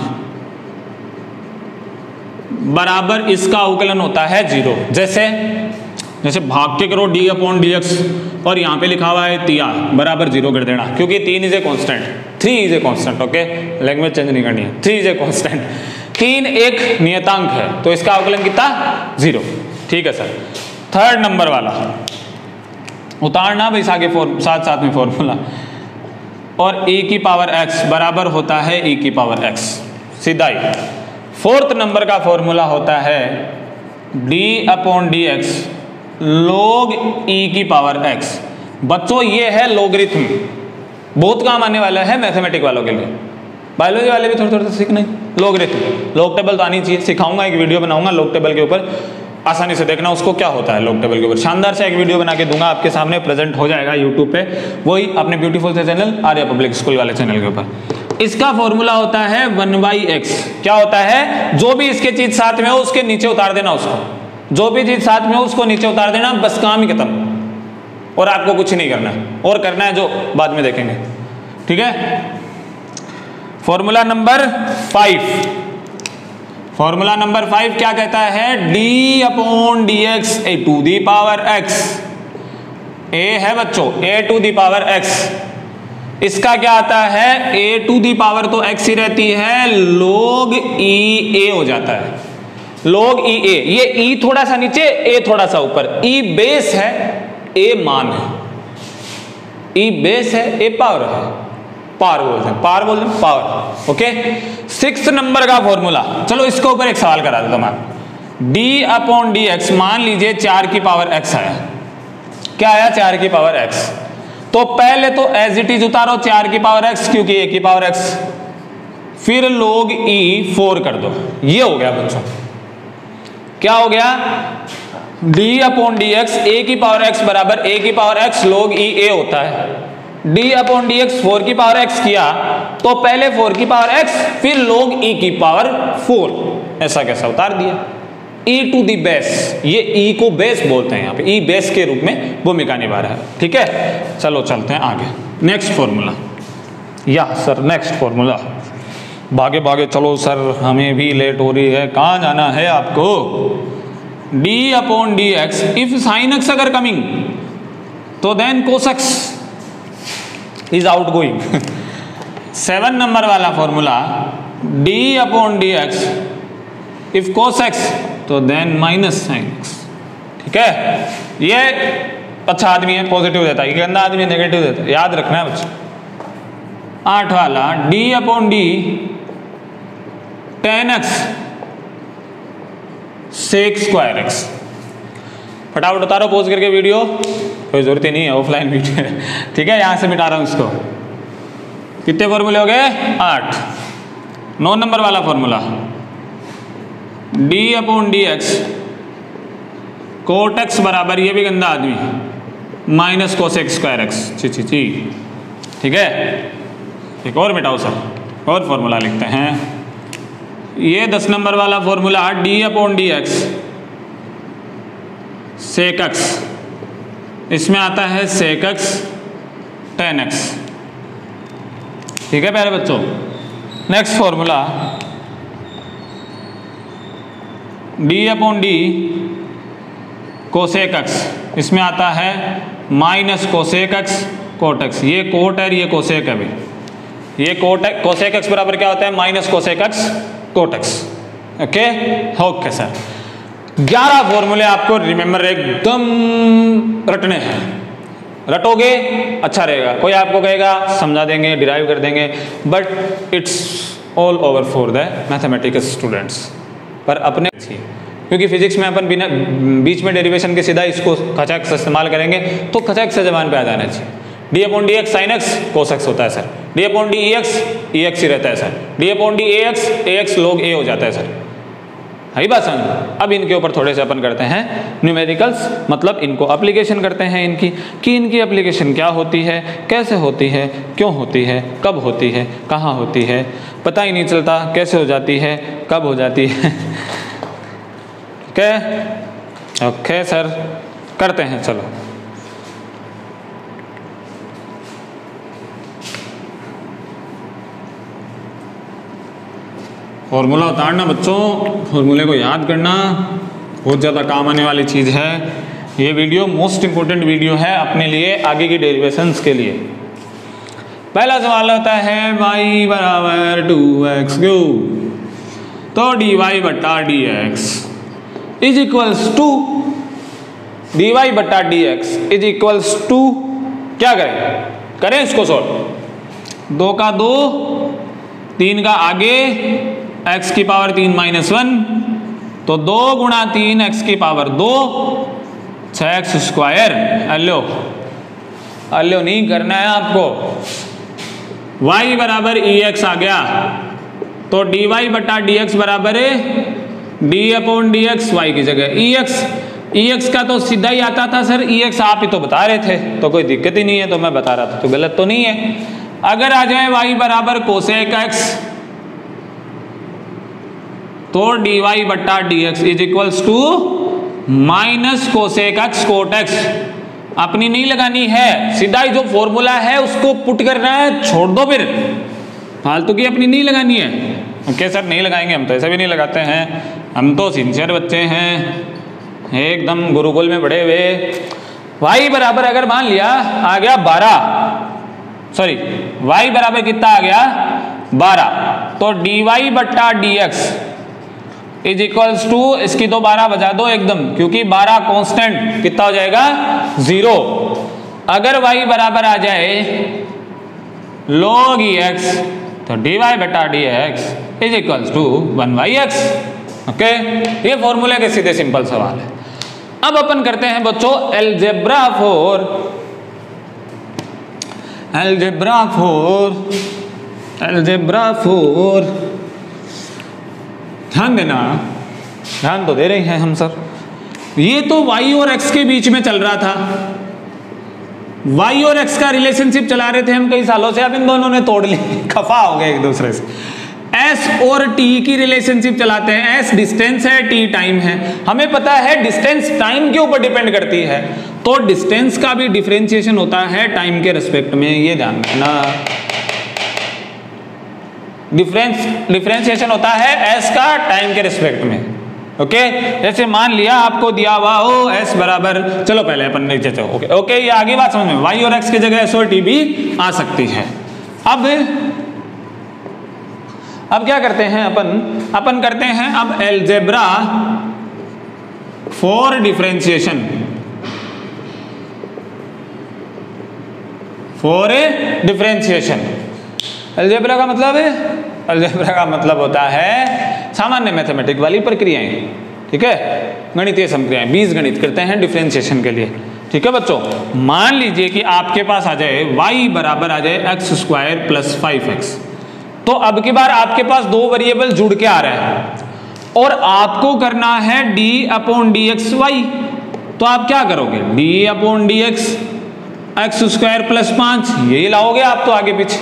बराबर इसका अवकलन होता है 0। जैसे भाग के करो d अपॉन डी एक्स और यहाँ पे लिखा हुआ है तिया बराबर 0 कर देना, क्योंकि 3 is a constant, 3 is a constant. Okay, language change नहीं करनी है, 3 इज ए कांस्टेंट, 3 एक नियतांक है, तो इसका अवकलन कितना? 0। ठीक है सर। थर्ड नंबर वाला उतारना भाई आगे साथ साथ में फॉर्मूला, और e की पावर x बराबर होता है e की पावर x, सीधा ही। फोर्थ नंबर का फॉर्मूला होता है d upon d x log e की पावर x। बच्चों ये है लोगरिथम, बहुत काम आने वाला है मैथमेटिक वालों के लिए, बायोलॉजी वाले भी थोड़ा थोड़ा सीखना है। लोगरिथम, लॉग टेबल तो आनी चाहिए, सिखाऊंगा, एक वीडियो बनाऊंगा लॉग टेबल के ऊपर, आसानी से देखना उसको क्या होता है लॉग टेबल के ऊपर, शानदार से एक वीडियो बना के दूंगा आपके सामने, प्रेजेंट हो जाएगा यूट्यूब पे, वही अपने ब्यूटीफुल से चैनल आर्या पब्लिक स्कूल वाले चैनल के ऊपर। इसका फॉर्मूला होता है 1/x। क्या होता है? जो भी इसके चीज साथ में हो उसके नीचे उतार देना, उसको जो भी चीज साथ में हो उसको नीचे उतार देना, बस काम ही खत्म, और आपको कुछ नहीं करना है, और करना है जो बाद में देखेंगे। ठीक है, फॉर्मूला नंबर 5, फॉर्मूला नंबर 5 क्या कहता है? d upon d x a to the power x, a है बच्चों a to the power x, इसका क्या आता है? a टू दी पावर तो x ही रहती है, log e a हो जाता है, log e a, ये e थोड़ा सा नीचे a थोड़ा सा ऊपर, e बेस है a मान है, e बेस है a पावर है, पावर बोलते हैं, पावर बोलते हैं पावर। ओके, 6 नंबर का फॉर्मूला, चलो इसके ऊपर एक सवाल करा देता मैं। d अपॉन डी एक्स, मान लीजिए 4 की पावर x आया, क्या आया? 4 की पावर x, तो पहले तो एज इट इज उतारो 4 की पावर x क्योंकि a की पावर x, फिर log e 4 कर दो। ये हो गया बच्चों, क्या हो गया, d upon d x a की पावर x बराबर a की power x log e a होता है। d अपॉन डी एक्स 4 की पावर x किया तो पहले 4 की पावर x फिर log e की पावर 4, ऐसा कैसा उतार दिया, e टू दी बेस, ये e को बेस बोलते हैं, यहाँ पे e बेस के रूप में भूमिका निभा रहा है। ठीक है, चलो चलते हैं आगे, नेक्स्ट फॉर्मूला। या सर नेक्स्ट फॉर्मूला, भागे भागे चलो सर, हमें भी लेट हो रही है, कहाँ जाना है आपको। d upon d x, if sine x अगर कमिंग तो then cos x is out going. 7 number वाला formula, d upon d x if cos x तो देन माइनस साइन एक्स। ठीक है, ये अच्छा आदमी है, पॉजिटिव देता है, ये गंदा आदमी है, नेगेटिव देता है, याद रखना है बच्चों। 8 वाला, d upon d tan x sec square x. फटाफट उतारो पोज करके वीडियो, कोई जरूरत ही नहीं है, ऑफलाइन वीडियो है। ठीक है, यहां से मिटा रहा हूं इसको। कितने फॉर्मूले हो गए, 8। 9 नंबर वाला formula, d upon d x cot x बराबर, ये भी गंदा आदमी, माइनस कोसेक स्क्वायर एक्स। ची ची ची। ठीक है, एक और मिटाओ सर, और फॉर्मूला लिखते हैं। ये 10 नंबर वाला formula, d upon d x sec x, इसमें आता है सेक एक्स टेन एक्स। ठीक है प्यारे बच्चों, next formula, d upon d cosec x, इसमें आता है minus cosec x cot x. ये कोट है, ये कोसेक है भाई, ये कोट है, कोसेक एक्स बराबर क्या होता है, minus cosec x cot x. Okay okay sir, 11 फॉर्मूले आपको रिमेंबर एकदम रटने हैं, रटोगे अच्छा रहेगा। कोई आपको कहेगा समझा देंगे, डिराइव कर देंगे, but it's all over for the mathematics students. पर अपने, क्योंकि फिजिक्स में अपन बिना बीच में डेरिवेशन के सीधा इसको खचाक से इस्तेमाल करेंगे तो खचाक से जबान पे आ जाना चाहिए। D upon d x sine x cos x होता है sir, d upon d e x ही रहता है sir, d upon d a x log a हो जाता है सर। है बात समझ। अब इनके ऊपर थोड़े से अपन करते हैं न्यूमेरिकल्स, मतलब इनको एप्लीकेशन करते हैं इनकी, कि इनकी एप्लीकेशन क्या होती है, कैसे होती है, क्यों होती है, कब होती है, कहाँ होती है, पता ही नहीं चलता कैसे हो जाती है, कब हो जाती है। ओके सर, करते हैं चलो। फॉर्मूला उतारना बच्चों, फॉर्मूले को याद करना बहुत ज़्यादा काम आने वाली चीज़ है। ये वीडियो मोस्ट इंपॉर्टेंट वीडियो है अपने लिए, आगे की डेरिवेशंस के लिए। पहला सवाल होता है y बराबर 2x क्यूब, तो dy बट्टा d x is equals to, dy बट्टा d x is equals to, क्या करें, करें इसको सॉल्व। 2 का 2, 3 का आगे, x की पावर 3 माइनस 1, तो 2 गुणा 3 x की पावर 2, 6x स्क्वायर। अल्लो अल्लो नहीं करना है आपको। y बराबर ई एक्स आ गया, तो dy बटा डी एक्स बराबर है d upon d x, y की जगह ई एक्स का तो सीधा ही आता था सर, ई एक्स आप ही तो बता रहे थे, तो कोई दिक्कत ही नहीं है, तो मैं बता रहा था, तो गलत तो नहीं है। अगर आ जाए y बराबर कोसेक एक्स, तो dy बट्टा d x is equals to minus cosec x cot x. अपनी नहीं लगानी है, सीधा ही जो फॉर्मूला है उसको पुट करना है, छोड़ दो फिर, फालतू की अपनी नहीं लगानी है। ओके सर, नहीं लगाएंगे हम, तो ऐसे भी नहीं लगाते हैं, हम तो सिंसियर बच्चे हैं, एकदम गुरुकुल में पढ़े हुए। y बराबर अगर मान लिया आ गया 12, सॉरी y बराबर कितना आ गया 12, तो dy बट्टा d x is equals to, इसकी तो 12 बजा दो एकदम, क्योंकि 12 कांस्टेंट कितना हो जाएगा 0। अगर y बराबर आ जाए log ई एक्स, तो dy बटा d x is equals to 1/x। Okay, ये फॉर्मूले के सीधे सिंपल सवाल है। अब अपन करते हैं बच्चों अलजेब्रा फॉर अलजेब्रा फोर ध्यान देना, ध्यान तो दे रहे हैं हम सर। ये तो y और x के बीच में चल रहा था, y और x का रिलेशनशिप चला रहे थे हम कई सालों से, अब इन दोनों ने तोड़ ली, खफा हो गए एक दूसरे से। s और t की रिलेशनशिप चलाते हैं, s डिस्टेंस है, t टाइम है। हमें पता है डिस्टेंस टाइम के ऊपर डिपेंड करती है, तो डिस्टेंस का भी डिफरेंशिएशन होता है टाइम के रिस्पेक्ट में, ये ध्यान रखना। डिफरेंशिएशन होता है s का टाइम के रिस्पेक्ट में। ओके जैसे मान लिया आपको दिया हुआ हो s बराबर, चलो पहले अपन नीचे चलो। ओके ये आगे बात समझ में, y और x की जगह s और t भी आ सकती है। अब क्या करते हैं अपन करते हैं अब algebra for differentiation, for a differentiation. Algebra का मतलब है, अलजेब्रा का मतलब होता है सामान्य मैथमेटिक वाली प्रक्रियाएं, ठीक है, गणितीय संक्रियाएं, बीजगणित करते हैं डिफरेंशिएशन के लिए, ठीक है बच्चों। मान लीजिए कि आपके पास आ जाए y बराबर आ जाए x² + 5x, तो अब की बार आपके पास दो वेरिएबल जुड़ के आ रहे हैं और आपको करना है d/dxy, तो आप क्या करोगे, d/dx x² + 5 यही लाओगे आप तो आगे पीछे।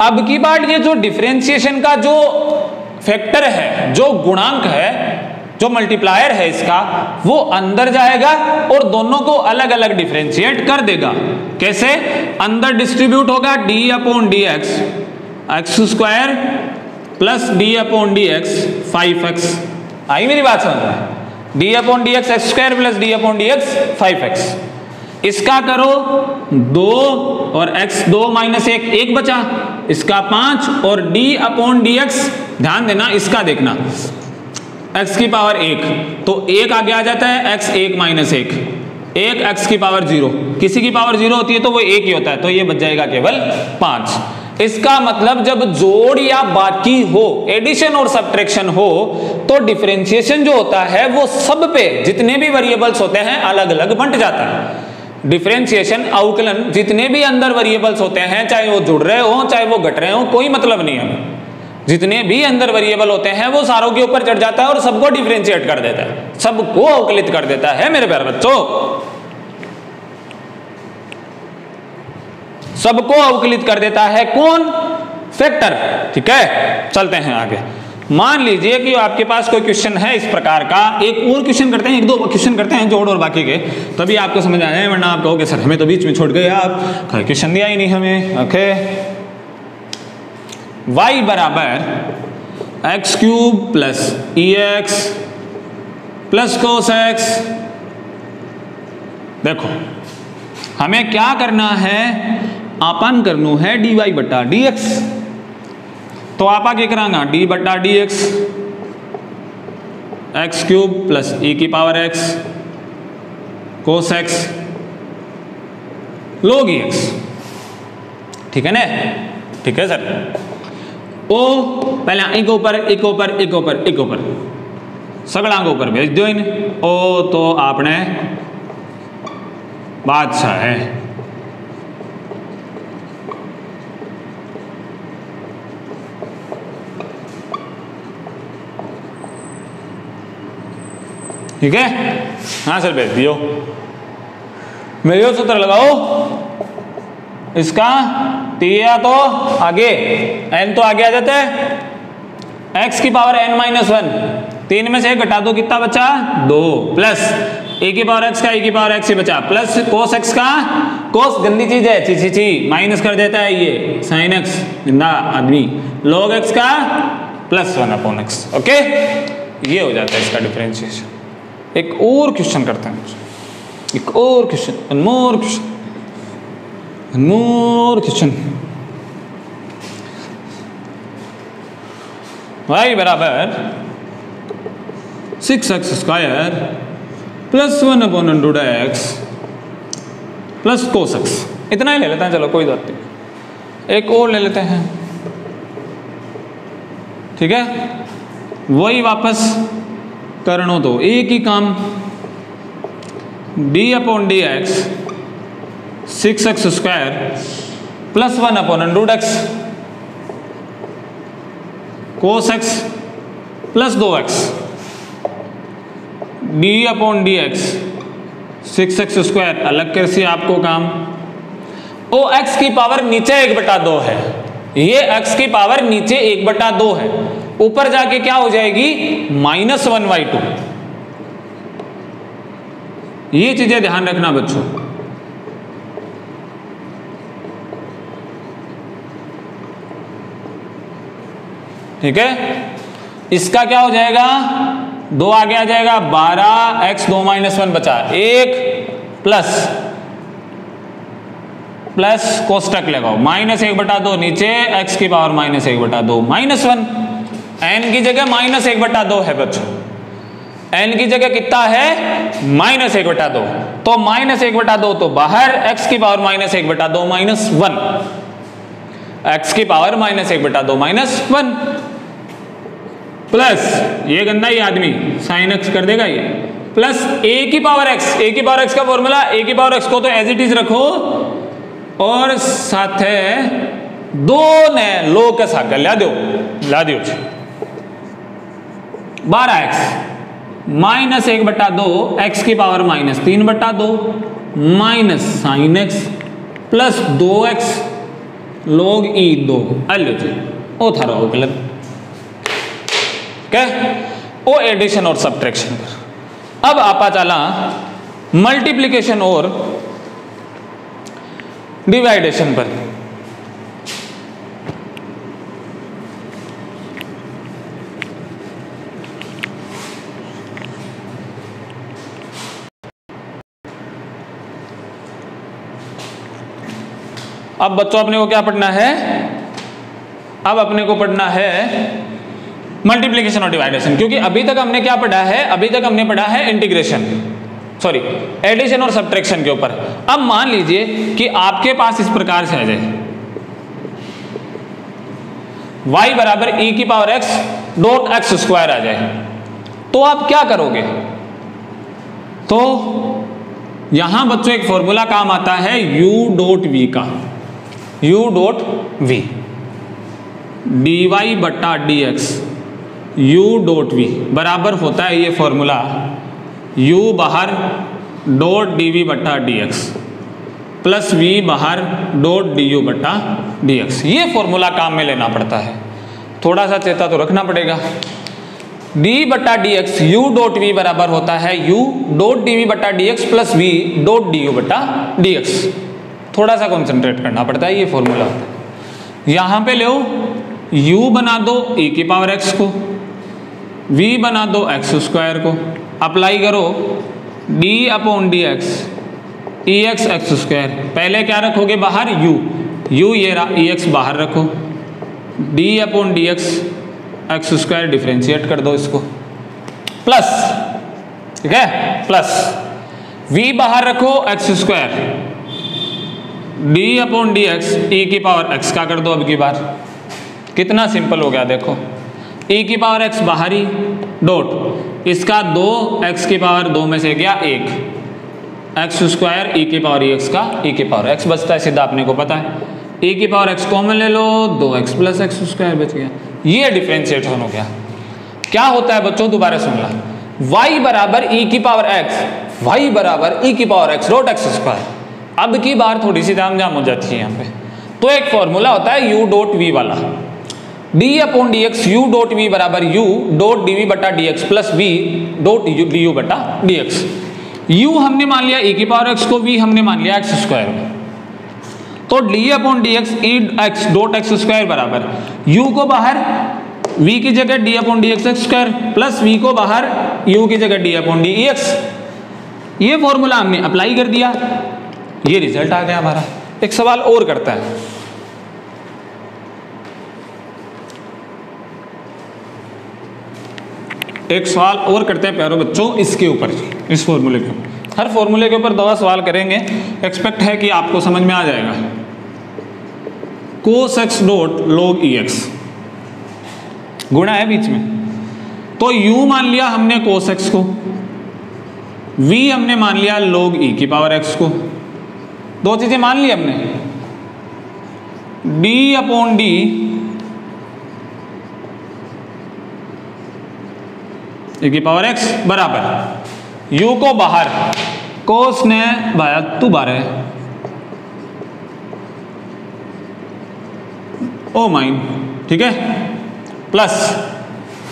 अब की बार ये जो डिफरेंशिएशन का जो फैक्टर है, जो गुणांक है, जो मल्टीप्लायर है इसका, वो अंदर जाएगा और दोनों को अलग अलग डिफरेंशिएट कर देगा। कैसे, अंदर डिस्ट्रीब्यूट होगा d/dx x² + d/dx 5x। आई मेरी बात समझ में, d/dx x² + d/dx 5x। इसका करो 2 और x 2 - 1 1 बचा, इसका 5 और d/dx, ध्यान देना इसका देखना, x की पावर 1 तो 1 आगे आ जाता है, x 1 - 1 1 x की पावर 0, किसी की पावर 0 होती है तो वो 1 ही होता है, तो ये बच जाएगा केवल 5। इसका मतलब जब जोड़ या बाकी हो, एडिशन और सब्ट्रैक्शन हो, तो डिफरेंशिएशन जो होता है वो सब पे जितने भी वेरिएबल्स होते हैं अलग अलग बंट जाता है। डिफरेंशिएशन अवकलन जितने भी अंदर वेरिएबल्स होते हैं, चाहे वो जुड़ रहे हो चाहे वो घट रहे हो, कोई मतलब नहीं है, जितने भी अंदर वेरिएबल होते हैं वो सारों के ऊपर चढ़ जाता है और सबको डिफरेंशिएट कर देता है, सबको अवकलित कर देता है मेरे प्यारे बच्चों, सबको अवकलित कर देता है कौन, फैक्टर, ठीक है। चलते हैं आगे। मान लीजिए कि आपके पास कोई क्वेश्चन है इस प्रकार का, एक और क्वेश्चन करते हैं, एक दो क्वेश्चन करते हैं जोड़ और बाकी के, तभी आपको समझ आए, वरना आप कहोगे सर हमें तो बीच में छोड़ गए आप, क्वेश्चन दिया ही नहीं हमें। ओके, y बराबर x³ + ex + cos x। देखो हमें क्या करना है, आपन करना है dy/dx, तो आप आगे करांगा d/dx x³ + e⁻x cos x log x, ठीक है ना, ठीक है सर। ओ पहले एक ऊपर एक ऊपर एक ऊपर एक ऊपर सगड़ा के ऊपर भेज दो इन, ओ तो आपने बादशाह है, ठीक है, हाँ सर भेज दियो। मेरे सूत्र लगाओ, इसका टिया तो आगे, n तो आगे आ जाता है, x की पावर n - 1, 3 में से घटा दो कितना बचा 2, प्लस e⁻x का e⁻x ही बचा, प्लस cos x का, cos गंदी चीज है, ची ची माइनस कर देता है ये sin x जिंदा आदमी, log x का +1/x। ओके, ये हो जाता है इसका डिफरेंशिएशन। एक और क्वेश्चन करते हैं, एक और question, one more question. y बराबर 6x² + 1/√x + cos x, इतना ही ले लेते हैं, चलो कोई बात नहीं, एक और ले लेते हैं, ठीक है, वही वापस करनो तो एक ही काम, d/dx 6x² plus 1 upon under x cos x plus 2x D upon d x 6x square. अलग कैसे आपको काम, ओ x की पावर नीचे 1/2 है, ये x की पावर नीचे 1/2 है, ऊपर जाके क्या हो जाएगी -1/2। ये चीजें ध्यान रखना बच्चों। ठीक है, इसका क्या हो जाएगा, 2 आगे आ जाएगा 12x 2 - 1 बचा 1 प्लस कोष्टक लगाओ -1/2 नीचे x की पावर -1/2 -1। n की जगह -1/2 है बच्चों, n की जगह कितना है -1/2, तो -1/2 तो बाहर, x की पावर -1/2 -1, x की पावर -1/2 -1 प्लस ये गंदा ही आदमी sin x कर देगा ये, प्लस a की पावर x, a की पावर x का फॉर्मूला, a की पावर x को तो एज इट इज रखो और साथ है 2 ने लो का साकल ला दो 12x -1/2 x की power -3/2 minus sin x plus 2x log e 2 अल्लो जी ओ था रहो गलत। क्या ओ एडिशन और सब्ट्रैक्शन पर। अब आपा चला मल्टीप्लिकेशन और डिवाइडेशन पर। अब बच्चों अपने को क्या पढ़ना है, अब अपने को पढ़ना है मल्टीप्लिकेशन और डिवाइडेशन, क्योंकि अभी तक हमने क्या पढ़ा है, अभी तक हमने पढ़ा है इंटीग्रेशन, सॉरी एडिशन और सब्ट्रैक्शन के ऊपर। अब मान लीजिए कि आपके पास इस प्रकार से आ जाए y बराबर e की power x dot x square आ जाए, तो आप क्या करोगे, तो यहां बच्चों एक फॉर्मूला काम आता है u डॉट v का, u डॉट v dy बट्टा dx u डॉट v बराबर होता है ये फॉर्मूला u बाहर डॉट dv बट्टा dx प्लस v बाहर डॉट du बट्टा dx। ये फॉर्मूला काम में लेना पड़ता है, थोड़ा सा चेता तो रखना पड़ेगा। d बट्टा dx u डॉट v बराबर होता है u डॉट dv बट्टा dx plus v dot du बट्टा dx। थोड़ा सा कॉन्सेंट्रेट करना पड़ता है, ये फॉर्मूला होता है। यहां पे लो u बना दो e की पावर x को, v बना दो x स्क्वायर को, अप्लाई करो d अपॉन डी एक्स ई एक्स एक्स स्क्वायर। पहले क्या रखोगे बाहर u ये रहा, ई एक्स बाहर रखो, d upon d x x square differentiate कर दो इसको, प्लस, ठीक है, प्लस v बाहर रखो x square, d upon d x e की पावर x का कर दो। अब की बार कितना सिंपल हो गया देखो, e की पावर x बाहरी डॉट इसका 2 x की पावर 2 में से गया 1 एक्स स्क्वायर e की पावर x का e की पावर x बचता है सीधा, अपने को पता है e की पावर x कॉमन ले लो 2x प्लस एक्स स्क्वायर बच गया। ये डिफरेंशिएशन हो गया। क्या होता है बच्चों, दोबारा सुन ला, y बराबर e की पावर x, y बराबर e की power x dot x square. अब की बार थोड़ी सी जाम हो जाती है यहाँ पे, तो एक फॉर्मूला होता है u डॉट v वाला, d upon d x u dot v बराबर u डॉट डी वी बटा d x plus v dot d u बटा डी एक्स। u हमने मान लिया e की पावर x को, v हमने मान लिया एक्स स्क्वायर को, तो d अपॉन डी एक्स ई एक्स डॉट एक्स स्क्वायर बराबर u को बाहर v की जगह d upon d x x square plus v को बाहर u की जगह d अपॉन डी एक्स। ये फॉर्मूला हमने अप्लाई कर दिया, ये रिजल्ट आ गया हमारा। एक सवाल और करता है, एक सवाल और करते हैं प्यारे बच्चों इसके ऊपर, इस फॉर्मूले के ऊपर। हर फॉर्मूले के ऊपर 2 सवाल करेंगे, एक्सपेक्ट है कि आपको समझ में आ जाएगा। कोस एक्स डॉट लॉग ई एक्स गुणा है बीच में, तो u मान लिया हमने कोस एक्स को, v हमने मान लिया लॉग e की पावर x को, 2 चीजें मान ली हमने। डी अपॉन डी e की पावर x बराबर u को बाहर कोस ने भाया तू बार है ओ माइन, ठीक है, प्लस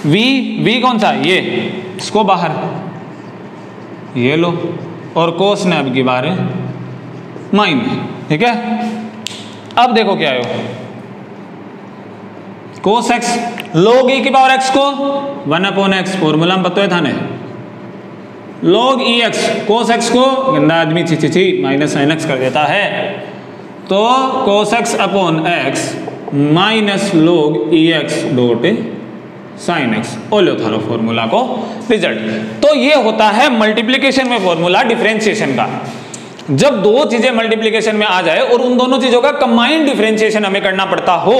v कौन सा ये, इसको बाहर ये लो, और कोस ने अब की बार है माइन, ठीक है। अब देखो क्या है, कोस x log e की पावर x को 1/x फॉर्मूला में पता है था ने, log ex कोस x को गंदा आदमी छी माइनस साइन x कर देता है, तो cos x upon x minus log ex dot sine x, ओले उतारो फॉर्मूला को रिजल्ट। तो ये होता है मल्टीप्लिकेशन में फॉर्मूला डिफरेंशिएशन का। जब दो चीजें मल्टीप्लिकेशन में आ जाए और उन दोनों चीजों का कंबाइंड डिफरेंशिएशन हमें करना पड़ता हो,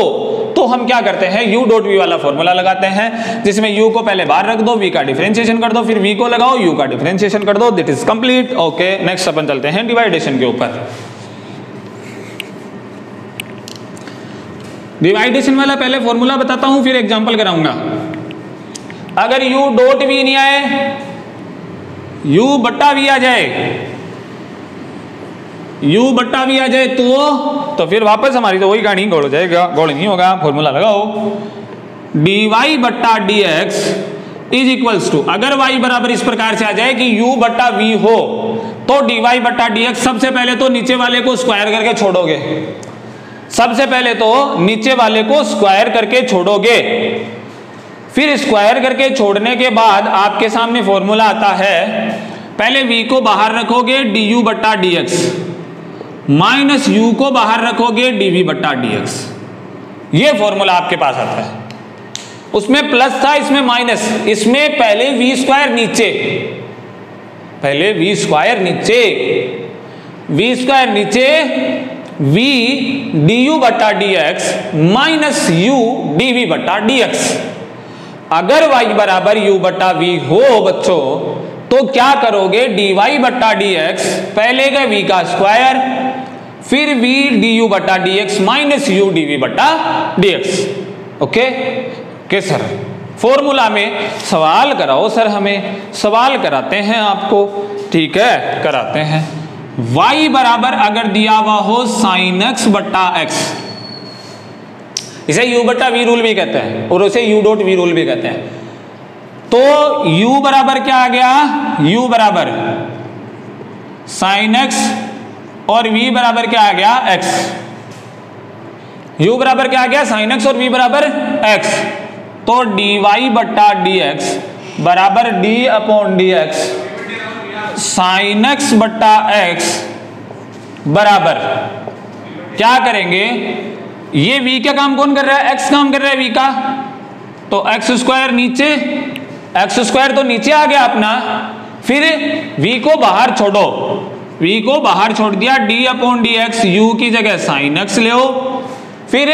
तो हम क्या करते हैं, u डॉट v वाला फॉर्मूला लगाते हैं, जिसमें u को पहले बाहर रख दो, v का डिफरेंशिएशन कर दो, फिर v को लगाओ, u का डिफरेंशिएशन कर दो, that is complete. Okay, next अपन चलते हैं डिवाइडेशन के ऊपर। डिवाइडेशन वाला पहले फॉर्मूला बताता हूं, फिर एग्जांपल कराऊंगा। अगर u डॉट v नहीं आए, u बट्टा v आ जाए, u बट्टा v आ जाए तो फिर वापस हमारी तो वही कहानी, गोल हो जाएगा, गोल नहीं होगा, फॉर्मूला लगाओ, dy बट्टा dx इज इक्वल्स टू, अगर y बराबर इस प्रकार से आ जाए कि u बट्टा v हो, तो dy बट्टा dx सबसे पहले तो नीचे वाले को स्क्वायर करके छोड़ोगे, सबसे पहले तो नीचे वाले को स्क्वायर करके छोड़ोगे, फिर स्क्वायर करके छोड़ने के बाद आपके सामने फॉर्मूला आता है, पहले v को बाहर रखोगे du बट्टा dx माइनस u को बाहर रखोगे dv बट्टा dx, ये फॉर्मूला आपके पास आता है। उसमें प्लस था, इसमें माइनस, इसमें पहले v स्क्वायर नीचे, पहले v स्क्वायर नीचे, v स्क्वायर नीचे, v du बट्टा dx माइनस u dv बट्टा dx। अगर y बराबर u बट्टा v हो बच्चों, तो क्या करोगे, dy बट्टा dx, पहले का v का स्क्वायर, फिर v du बट्टा dx माइनस u dv बट्टा dx। ओके के सर, फॉर्मूला में सवाल कराओ सर, हमें सवाल कराते हैं आपको, ठीक है, कराते हैं। y बराबर अगर दिया हुआ हो साइन x बट्टा x, इसे u बट्टा v रूल भी कहते हैं और उसे u डॉट v रूल भी कहते हैं। तो u बराबर क्या आ गया, u बराबर साइन x और v बराबर क्या आ गया, x, u बराबर क्या आ गया, साइन x और v बराबर x, तो dy बट्टा dx बराबर d upon dx sine x बट्टा x बराबर क्या करेंगे, ये v का काम कौन कर रहा है, x काम कर रहा है v का, तो x स्क्वायर नीचे, x स्क्वायर तो नीचे आ गया अपना, फिर v को बाहर छोड़ो, v को बाहर छोड़ दिया, d अपॉन dx u की जगह साइन x ले, फिर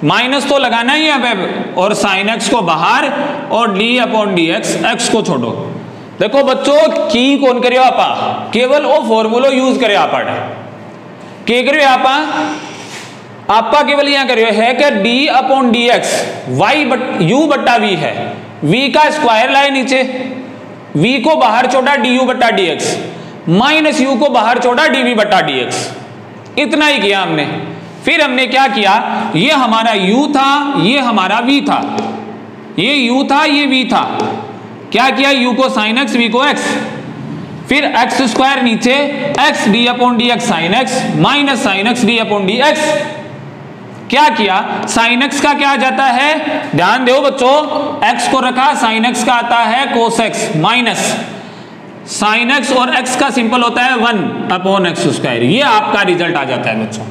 माइनस तो लगाना ही है अब, और साइन x को बाहर और d अपॉन dx x को छोड़ो। देखो बच्चों की कौन करियो आपा, केवल वो फॉर्मूलो यूज करे आप के करियो आपा केवल यहां करियो है कि d अपॉन dx u बट्टा v है, v का स्क्वायर लाए नीचे, v को बाहर छोड़ा du बट्टा dx माइनस u को बाहर छोड़ा dv बट्टा dx, इतना ही किया हमने। फिर हमने क्या किया, ये हमारा u था, ये हमारा v था, ये u था, ये v था, क्या किया, u को साइन x, v को x, फिर x स्क्वायर नीचे, x d upon dx sine x minus sine x d upon dx, क्या किया, साइन x का क्या आ जाता है, ध्यान दो बच्चों, x को रखा, साइन x का आता है कोस x माइनस साइन x और x का सिंपल होता है 1 अपॉन x स्क्वायर, ये आपका रिजल्ट आ जाता है बच्चों।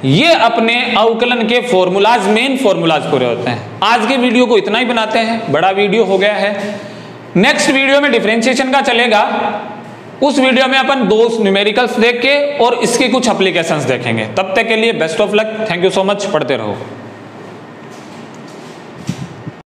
ये अपने अवकलन के फॉर्मूलाज, मेन फॉर्मूलाज पूरे होते हैं। आज के वीडियो को इतना ही बनाते हैं, बड़ा वीडियो हो गया है। नेक्स्ट वीडियो में डिफरेंशिएशन का चलेगा, उस वीडियो में अपन 2 न्यूमेरिकल्स देख के और इसके कुछ एप्लीकेशंस देखेंगे। तब तक के लिए best of luck, thank you so much, पढ़ते रहो।